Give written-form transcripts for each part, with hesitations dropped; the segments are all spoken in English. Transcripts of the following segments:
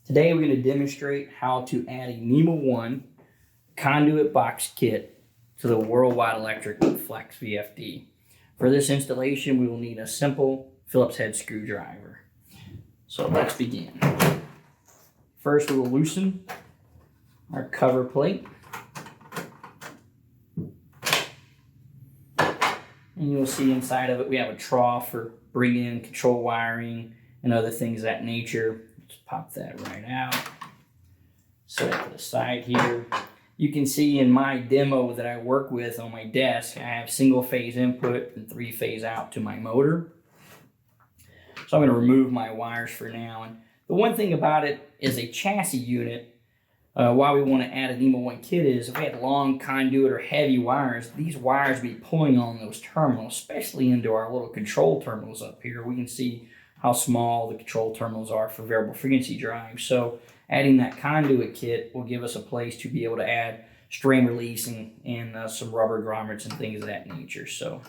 Today we're going to demonstrate how to add a NEMA 1 Conduit Box Kit to the WorldDrive Electric Flex VFD. For this installation we will need a simple Phillips head screwdriver. So let's begin. First we will loosen our cover plate. And you'll see inside of it we have a trough for bringing in control wiring and other things of that nature. Just pop that right out. Set it to the side here. You can see in my demo that I work with on my desk, I have single phase input and 3-phase out to my motor. So I'm going to remove my wires for now. And the one thing about it is a chassis unit. Why we want to add a NEMA 1 kit is if we had long conduit or heavy wires, these wires would be pulling on those terminals, especially into our little control terminals up here. We can see how small the control terminals are for variable frequency drives. So adding that conduit kit will give us a place to be able to add strain releasing and some rubber grommets and things of that nature. So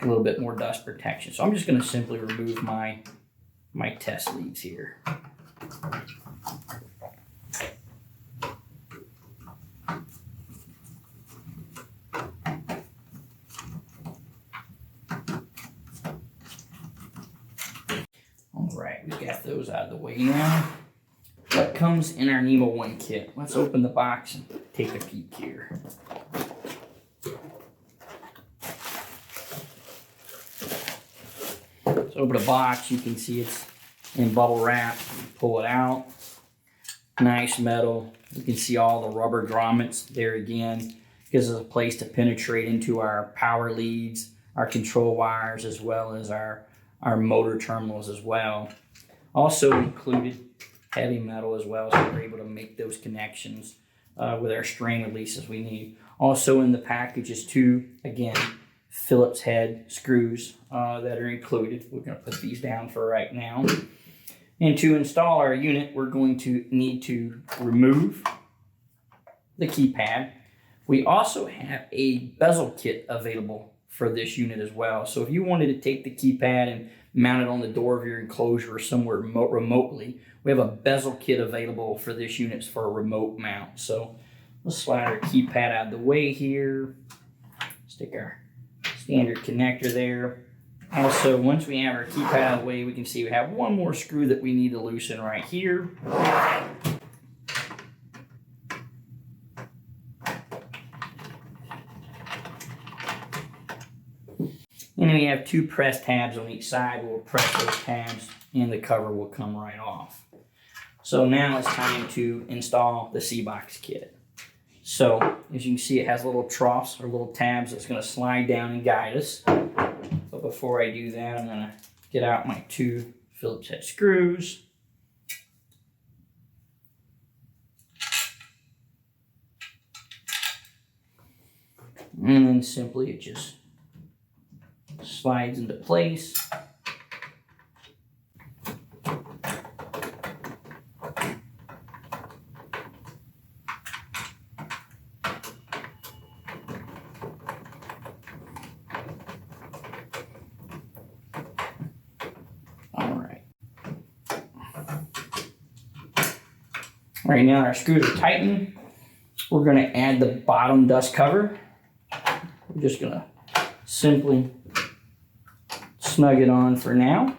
a little bit more dust protection. So I'm just going to simply remove my test leads here. Alright, we've got those out of the way now. What comes in our NEMA 1 kit? Let's open the box and take a peek here. So open the box, you can see it's in bubble wrap. Pull it out. Nice metal. You can see all the rubber grommets there again. Gives us a place to penetrate into our power leads, our control wires, as well as our motor terminals as well. Also included heavy metal as well, so we're able to make those connections with our strain releases we need. Also in the package is 2, again, Phillips head screws that are included. We're going to put these down for right now. And to install our unit, we're going to need to remove the keypad. We also have a bezel kit available for this unit as well. So if you wanted to take the keypad and mount it on the door of your enclosure or somewhere remotely, we have a bezel kit available for this unit for a remote mount. So we'll slide our keypad out of the way here. Stick our standard connector there. Also, once we have our keypad out of the way, we can see we have one more screw that we need to loosen right here. And then we have 2 press tabs on each side. We'll press those tabs and the cover will come right off. So now it's time to install the C-Box kit. So as you can see, it has little troughs or little tabs that's going to slide down and guide us. But before I do that, I'm going to get out my 2 Phillips head screws. And then simply it just slides into place. All right, now our screws are tightened. We're going to add the bottom dust cover. We're just going to simply snug it on for now.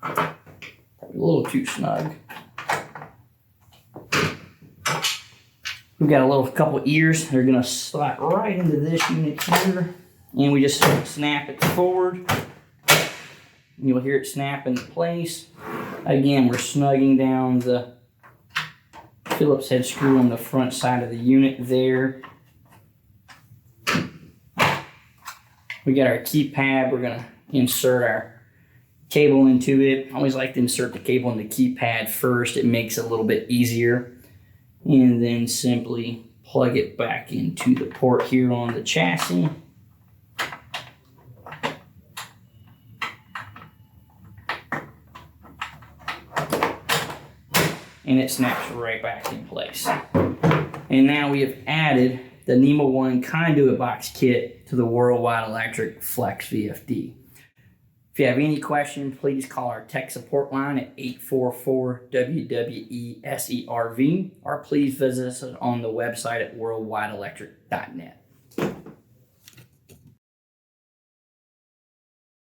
Probably a little too snug. We've got a couple ears. They're going to slide right into this unit here. And we just snap it forward. You'll hear it snap into place. Again, we're snugging down the Phillips head screw on the front side of the unit there. We got our keypad. We're going to insert our cable into it. I always like to insert the cable in the keypad first. It makes it a little bit easier. And then simply plug it back into the port here on the chassis. And it snaps right back in place. And now we have added the NEMA 1 Conduit Box Kit to the WorldDrive Electric Flex VFD. If If you have any questions, please call our tech support line at 844-WWESERV, or please visit us on the website at worldwideelectric.net.